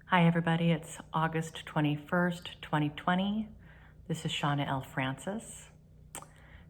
Hi everybody, it's August 21st, 2020. This is Shawna L.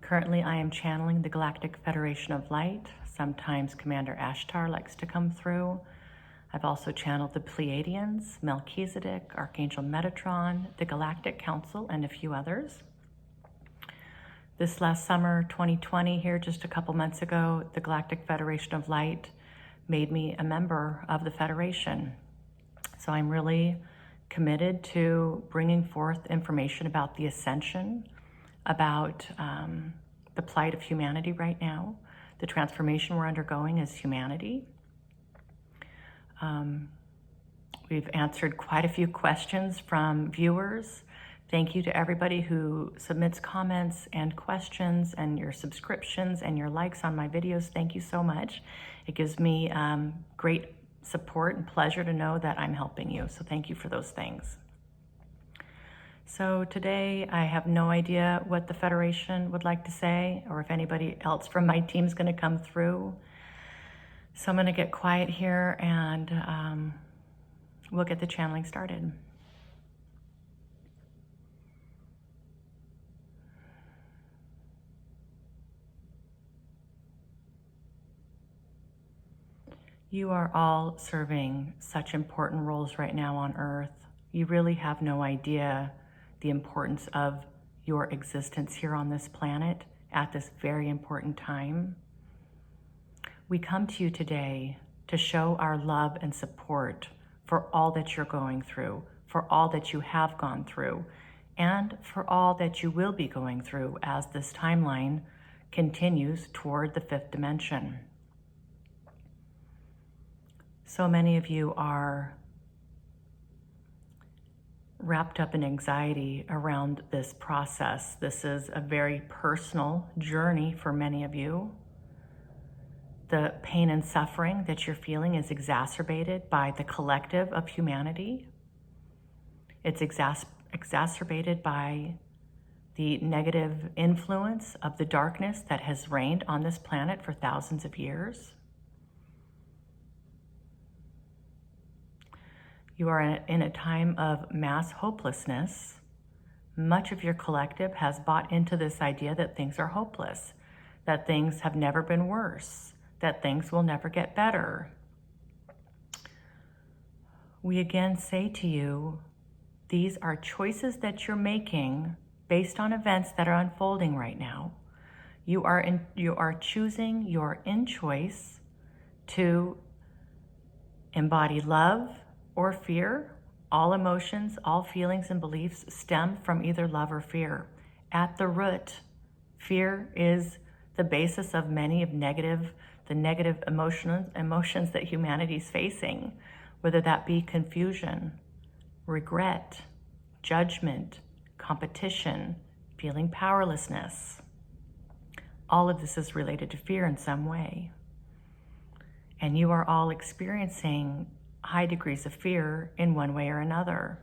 Currently I am channeling the Galactic Federation of Light. Sometimes Commander Ashtar likes to come through. I've also channeled the Pleiadians, Melchizedek, Archangel Metatron, the Galactic Council, and a few others. This last summer, 2020, here just a couple months ago, the Galactic Federation of Light made me a member of the Federation. So I'm really committed to bringing forth information about the Ascension, about the plight of humanity right now, the transformation we're undergoing as humanity. We've answered quite a few questions from viewers. Thank you to everybody who submits comments and questions and your subscriptions and your likes on my videos. Thank you so much. It gives me great support and pleasure to know that I'm helping you. So thank you for those things. So today I have no idea what the Federation would like to say or if anybody else from my team is going to come through. So I'm going to get quiet here and we'll get the channeling started. You are all serving such important roles right now on Earth. You really have no idea the importance of your existence here on this planet at this very important time. We come to you today to show our love and support for all that you're going through, for all that you have gone through, and for all that you will be going through as this timeline continues toward the fifth dimension. So many of you are wrapped up in anxiety around this process. This is a very personal journey for many of you. The pain and suffering that you're feeling is exacerbated by the collective of humanity. It's exacerbated by the negative influence of the darkness that has reigned on this planet for thousands of years. You are in a time of mass hopelessness. Much of your collective has bought into this idea that things are hopeless, that things have never been worse, that things will never get better. We again say to you, these are choices that you're making based on events that are unfolding right now. You are choosing your in-choice to embody love or fear. All emotions, all feelings and beliefs stem from either love or fear. At the root, fear is the basis of many of the negative emotions that humanity is facing, whether that be confusion, regret, judgment, competition, feeling powerlessness. All of this is related to fear in some way. And you are all experiencing high degrees of fear in one way or another,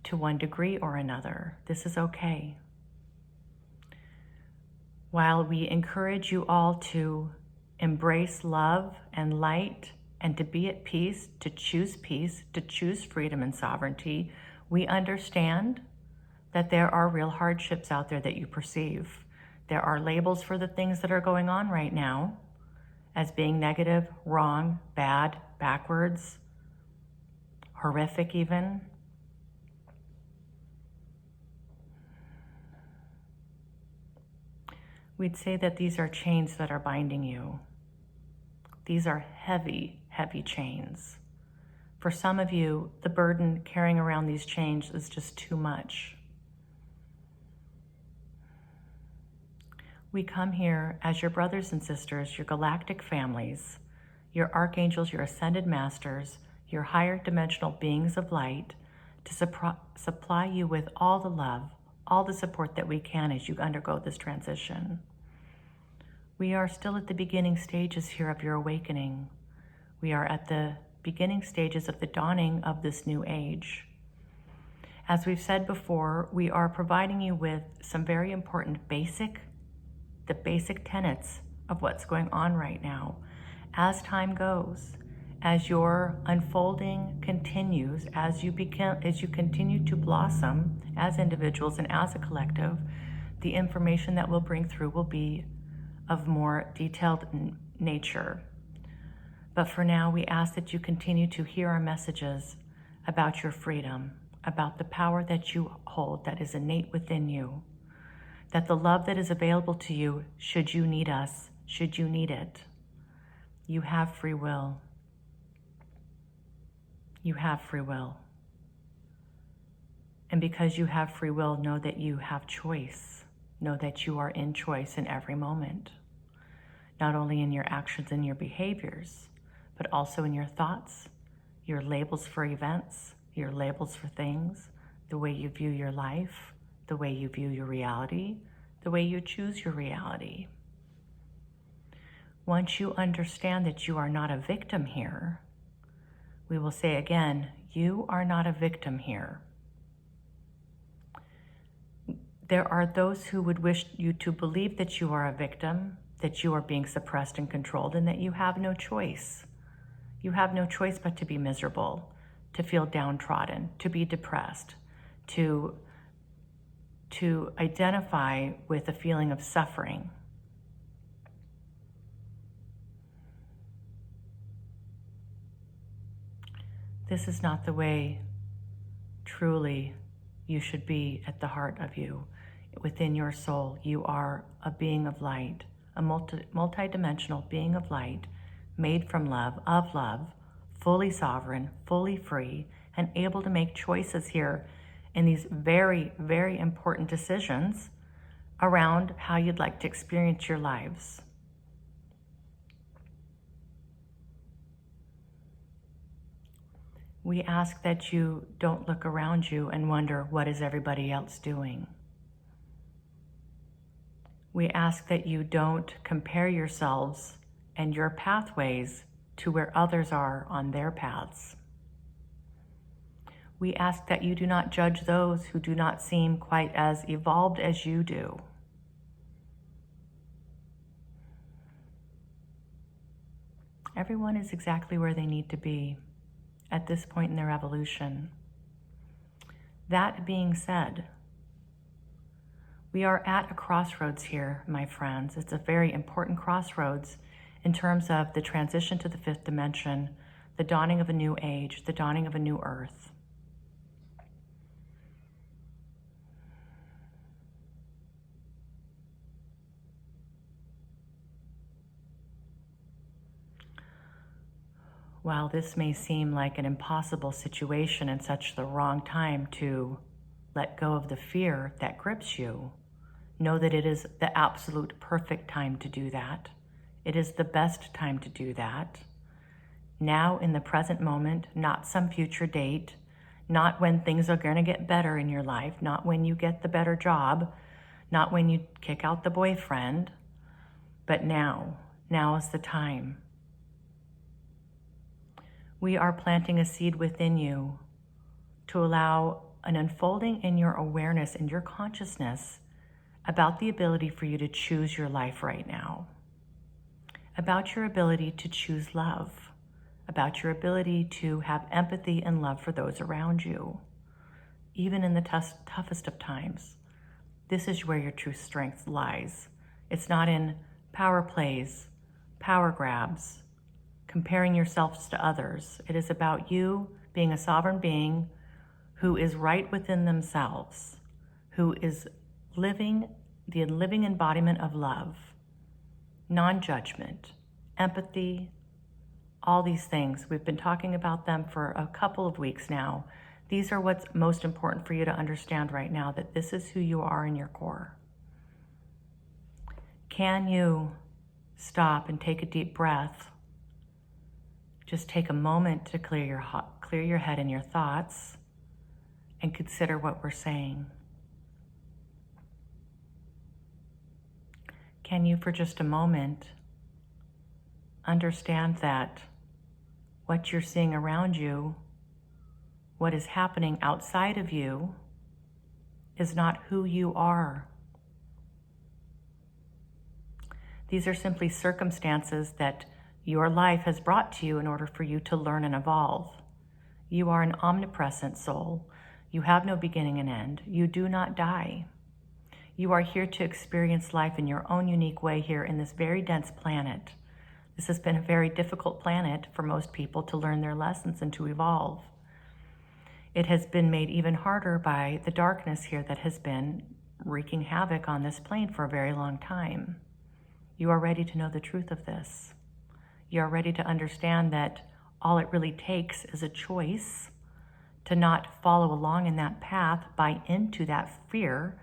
to one degree or another. This is okay. While we encourage you all to embrace love and light and to be at peace, to choose freedom and sovereignty, we understand that there are real hardships out there that you perceive. There are labels for the things that are going on right now as being negative, wrong, bad, backwards, horrific even. We'd say that these are chains that are binding you. These are heavy, heavy chains. For some of you, the burden carrying around these chains is just too much. We come here as your brothers and sisters, your galactic families, your archangels, your ascended masters, your higher dimensional beings of light, to supply you with all the love, all the support that we can as you undergo this transition. We are still at the beginning stages here of your awakening. We are at the beginning stages of the dawning of this new age. As we've said before, we are providing you with some very important the basic tenets of what's going on right now. As time goes, as your unfolding continues, as you continue to blossom as individuals and as a collective, the information that we'll bring through will be of more detailed nature. But for now, we ask that you continue to hear our messages about your freedom, about the power that you hold that is innate within you, that the love that is available to you, should you need us, should you need it. You have free will. You have free will. And because you have free will, know that you have choice. Know that you are in choice in every moment, not only in your actions and your behaviors, but also in your thoughts, your labels for events, your labels for things, the way you view your life, the way you view your reality, the way you choose your reality. Once you understand that you are not a victim here, we will say again, you are not a victim here. There are those who would wish you to believe that you are a victim, that you are being suppressed and controlled, and that you have no choice. You have no choice but to be miserable, to feel downtrodden, to be depressed, to identify with a feeling of suffering. This is not the way truly you should be at the heart of you. Within your soul, you are a being of light, a multi-dimensional being of light, made from love, of love, fully sovereign, fully free, and able to make choices here in these very, very important decisions around how you'd like to experience your lives. We ask that you don't look around you and wonder, what is everybody else doing? We ask that you don't compare yourselves and your pathways to where others are on their paths. We ask that you do not judge those who do not seem quite as evolved as you do. Everyone is exactly where they need to be at this point in their evolution. That being said, we are at a crossroads here, my friends. It's a very important crossroads in terms of the transition to the fifth dimension, the dawning of a new age, the dawning of a new earth. While this may seem like an impossible situation and such the wrong time to let go of the fear that grips you, know that it is the absolute perfect time to do that. It is the best time to do that. Now, in the present moment, not some future date, not when things are going to get better in your life, not when you get the better job, not when you kick out the boyfriend, but now. Now is the time. We are planting a seed within you to allow an unfolding in your awareness and your consciousness about the ability for you to choose your life right now, about your ability to choose love, about your ability to have empathy and love for those around you, even in the toughest of times. This is where your true strength lies. It's not in power plays, power grabs, comparing yourselves to others. It is about you being a sovereign being who is right within themselves, who is living the living embodiment of love, non-judgment, empathy, all these things. We've been talking about them for a couple of weeks now. These are what's most important for you to understand right now, that this is who you are in your core. Can you stop and take a deep breath? Just take a moment to clear your head and your thoughts and consider what we're saying. Can you, for just a moment, understand that what you're seeing around you, what is happening outside of you, is not who you are? These are simply circumstances that your life has brought to you in order for you to learn and evolve. You are an omnipresent soul. You have no beginning and end. You do not die. You are here to experience life in your own unique way here in this very dense planet. This has been a very difficult planet for most people to learn their lessons and to evolve. It has been made even harder by the darkness here that has been wreaking havoc on this plane for a very long time. You are ready to know the truth of this. You are ready to understand that all it really takes is a choice to not follow along in that path, buy into that fear,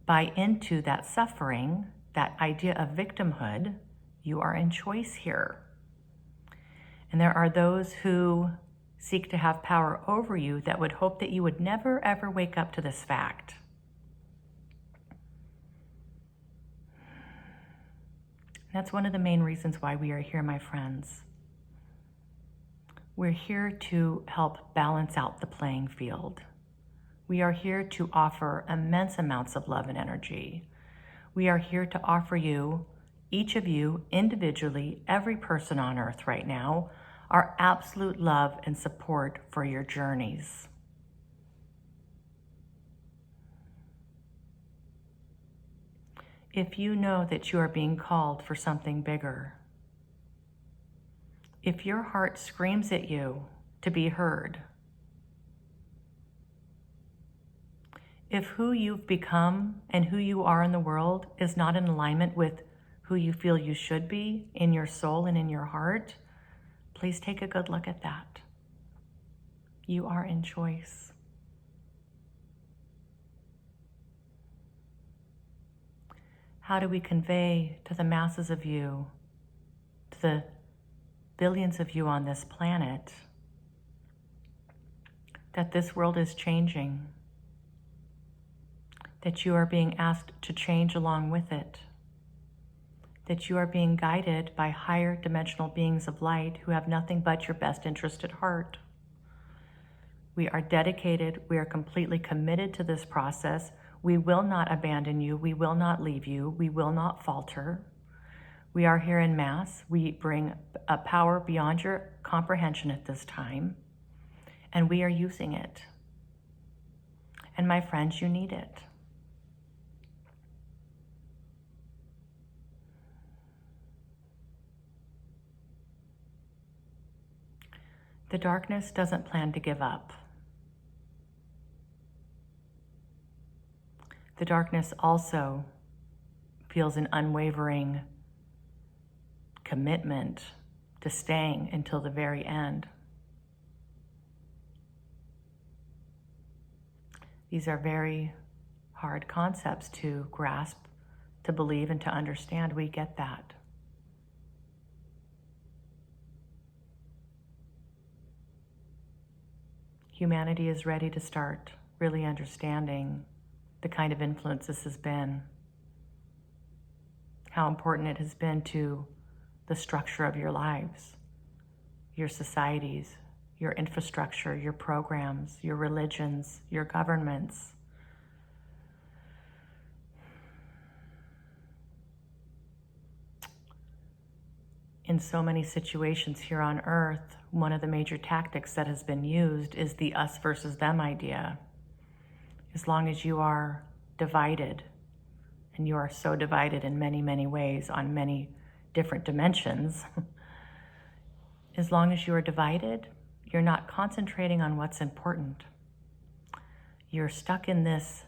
buy into that suffering, that idea of victimhood. You are in choice here. And there are those who seek to have power over you that would hope that you would never ever wake up to this fact. That's one of the main reasons why we are here, my friends. We're here to help balance out the playing field. We are here to offer immense amounts of love and energy. We are here to offer you, each of you individually, every person on earth right now, our absolute love and support for your journeys. If you know that you are being called for something bigger, if your heart screams at you to be heard, if who you've become and who you are in the world is not in alignment with who you feel you should be in your soul and in your heart, please take a good look at that. You are in choice. How do we convey to the masses of you, to the billions of you on this planet, that this world is changing, that you are being asked to change along with it, that you are being guided by higher dimensional beings of light who have nothing but your best interest at heart? We are dedicated, we are completely committed to this process. We will not abandon you, we will not leave you, we will not falter. We are here in mass. We bring a power beyond your comprehension at this time, and we are using it. And my friends, you need it. The darkness doesn't plan to give up. The darkness also feels an unwavering commitment to staying until the very end. These are very hard concepts to grasp, to believe, and to understand. We get that. Humanity is ready to start really understanding the kind of influence this has been, how important it has been to the structure of your lives, your societies, your infrastructure, your programs, your religions, your governments. In so many situations here on earth, one of the major tactics that has been used is the us versus them idea. As long as you are divided, and you are so divided in many, many ways on many different dimensions, as long as you are divided, you're not concentrating on what's important. You're stuck in this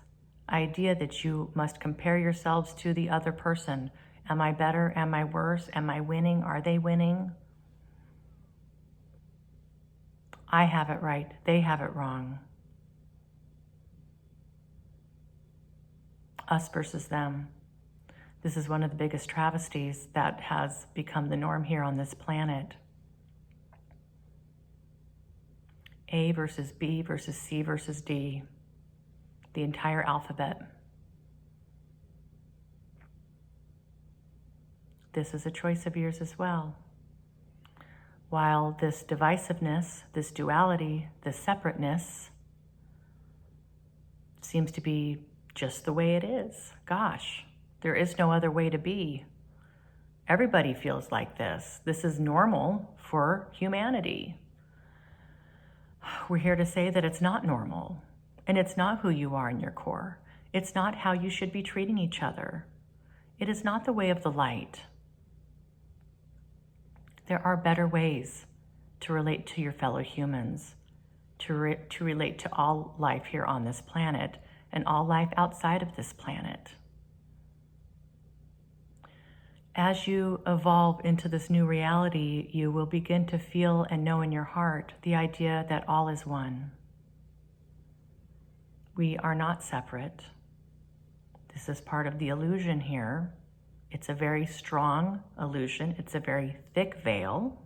idea that you must compare yourselves to the other person. Am I better? Am I worse? Am I winning? Are they winning? I have it right. They have it wrong. Us versus them. This is one of the biggest travesties that has become the norm here on this planet. A versus B versus C versus D. The entire alphabet. This is a choice of yours as well. While this divisiveness, this duality, this separateness seems to be just the way it is. Gosh, there is no other way to be. Everybody feels like this. This is normal for humanity. We're here to say that it's not normal, and it's not who you are in your core. It's not how you should be treating each other. It is not the way of the light. There are better ways to relate to your fellow humans, to relate to all life here on this planet and all life outside of this planet. As you evolve into this new reality, you will begin to feel and know in your heart the idea that all is one. We are not separate. This is part of the illusion here. It's a very strong illusion. It's a very thick veil.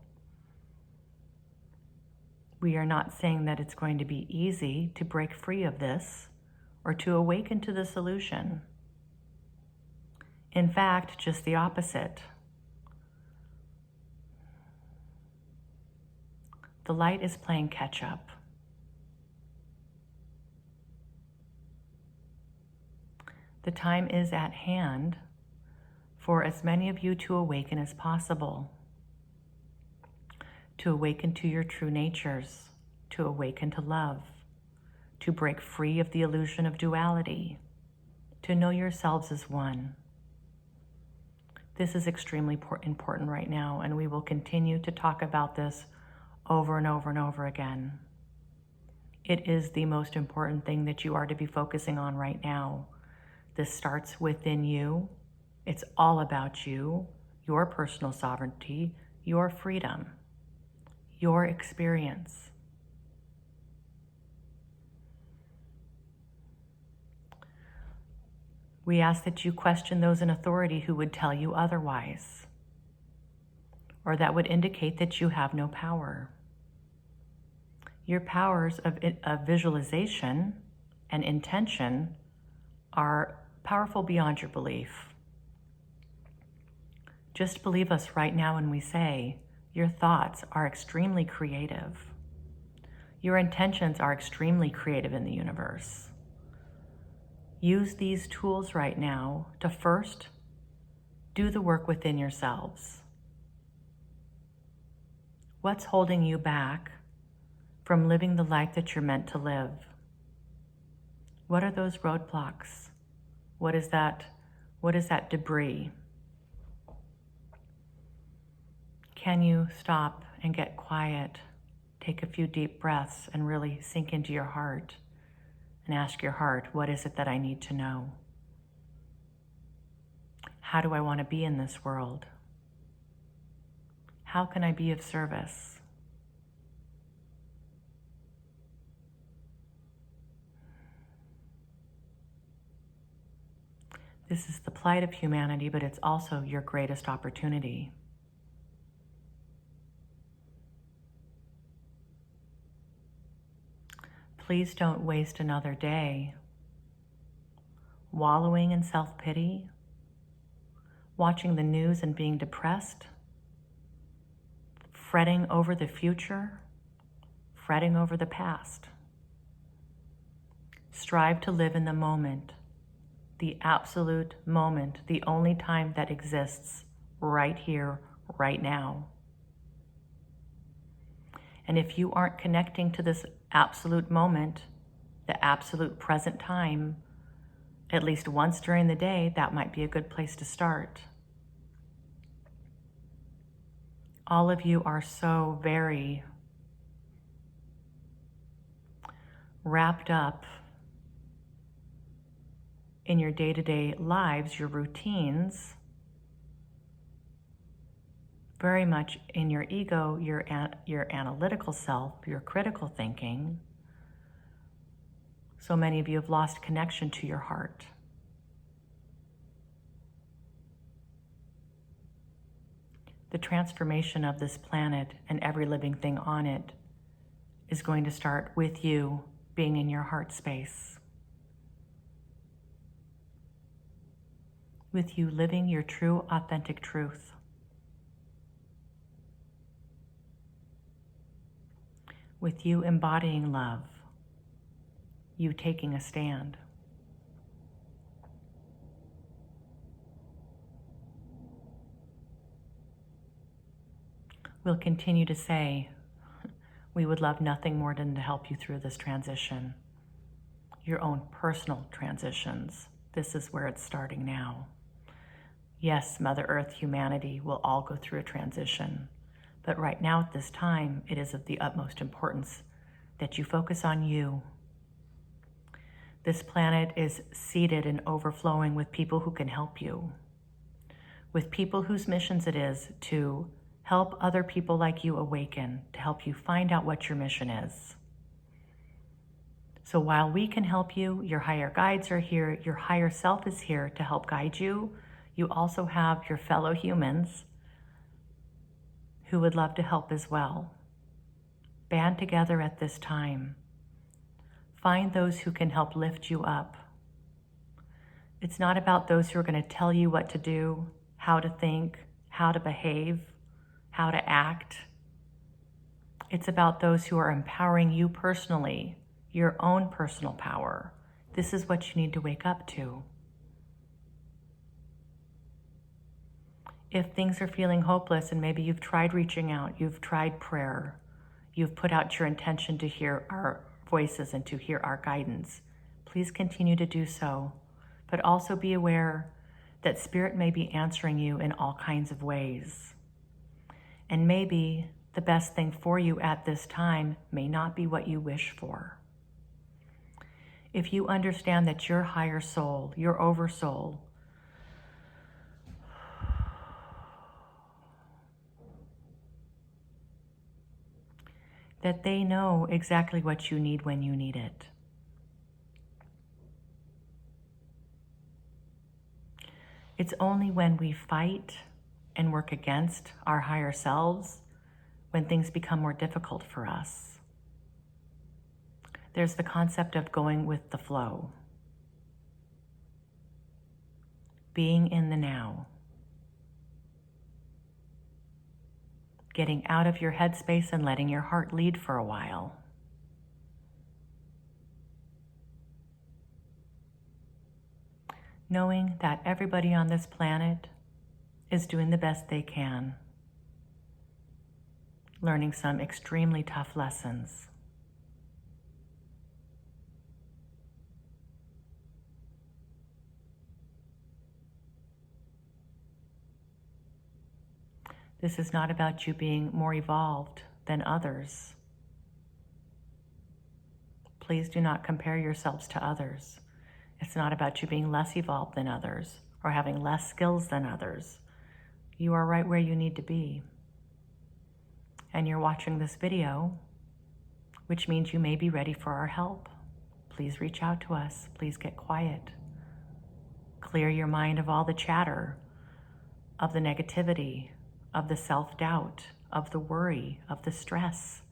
We are not saying that it's going to be easy to break free of this or to awaken to this illusion. In fact, just the opposite. The light is playing catch up. The time is at hand for as many of you to awaken as possible, to awaken to your true natures, to awaken to love, to break free of the illusion of duality, to know yourselves as one. This is extremely important right now, and we will continue to talk about this over and over and over again. It is the most important thing that you are to be focusing on right now. This starts within you. It's all about you, your personal sovereignty, your freedom, your experience. We ask that you question those in authority who would tell you otherwise, or that would indicate that you have no power. Your powers of visualization and intention are powerful beyond your belief. Just believe us right now when we say your thoughts are extremely creative. Your intentions are extremely creative in the universe. Use these tools right now to first do the work within yourselves. What's holding you back from living the life that you're meant to live? What are those roadblocks? What is that debris? Can you stop and get quiet, take a few deep breaths, and really sink into your heart and ask your heart, what is it that I need to know? How do I want to be in this world? How can I be of service? This is the plight of humanity, but it's also your greatest opportunity. Please don't waste another day wallowing in self-pity, watching the news and being depressed, fretting over the future, fretting over the past. Strive to live in the moment, the absolute moment, the only time that exists right here, right now. And if you aren't connecting to this absolute moment, the absolute present time, at least once during the day, that might be a good place to start. All of you are so very wrapped up in your day-to-day lives, your routines, very much in your ego, your analytical self, your critical thinking. So many of you have lost connection to your heart. The transformation of this planet and every living thing on it is going to start with you being in your heart space. With you living your true, authentic truth. With you embodying love, you taking a stand. we'll continue to say, we would love nothing more than to help you through this transition, your own personal transitions. This is where it's starting now. Yes, Mother Earth, humanity will all go through a transition, but right now at this time, it is of the utmost importance that you focus on you. This planet is seeded and overflowing with people who can help you, with people whose missions it is to help other people like you awaken, to help you find out what your mission is. So while we can help you, your higher guides are here, your higher self is here to help guide you. You also have your fellow humans who would love to help as well. Band together at this time. Find those who can help lift you up. It's not about those who are going to tell you what to do, how to think, how to behave, how to act. It's about those who are empowering you personally, your own personal power. This is what you need to wake up to. If things are feeling hopeless and maybe you've tried reaching out, you've tried prayer, you've put out your intention to hear our voices and to hear our guidance, please continue to do so. But also be aware that Spirit may be answering you in all kinds of ways. And maybe the best thing for you at this time may not be what you wish for. If you understand that your higher soul, your oversoul, that they know exactly what you need when you need it. It's only when we fight and work against our higher selves when things become more difficult for us. There's the concept of going with the flow, being in the now, getting out of your headspace and letting your heart lead for a while. Knowing that everybody on this planet is doing the best they can, learning some extremely tough lessons. This is not about you being more evolved than others. Please do not compare yourselves to others. It's not about you being less evolved than others or having less skills than others. You are right where you need to be. And you're watching this video, which means you may be ready for our help. Please reach out to us. Please get quiet. Clear your mind of all the chatter, of the negativity, of the self-doubt, of the worry, of the stress.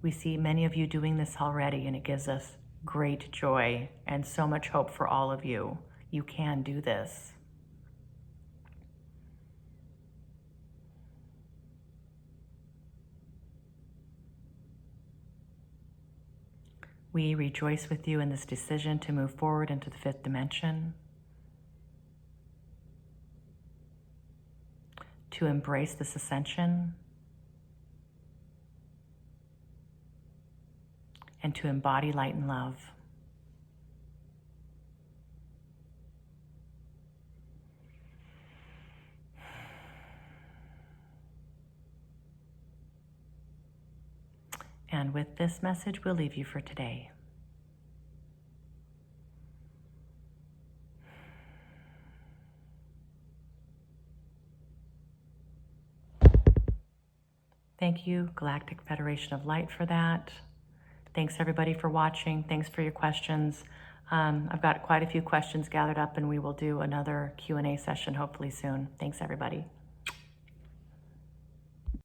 We see many of you doing this already, and it gives us great joy and so much hope for all of you. You can do this. We rejoice with you in this decision to move forward into the fifth dimension, to embrace this ascension, and to embody light and love. And with this message, we'll leave you for today. Thank you, Galactic Federation of Light, for that. Thanks everybody for watching. Thanks for your questions. I've got quite a few questions gathered up, and we will do another Q&A session hopefully soon. Thanks everybody.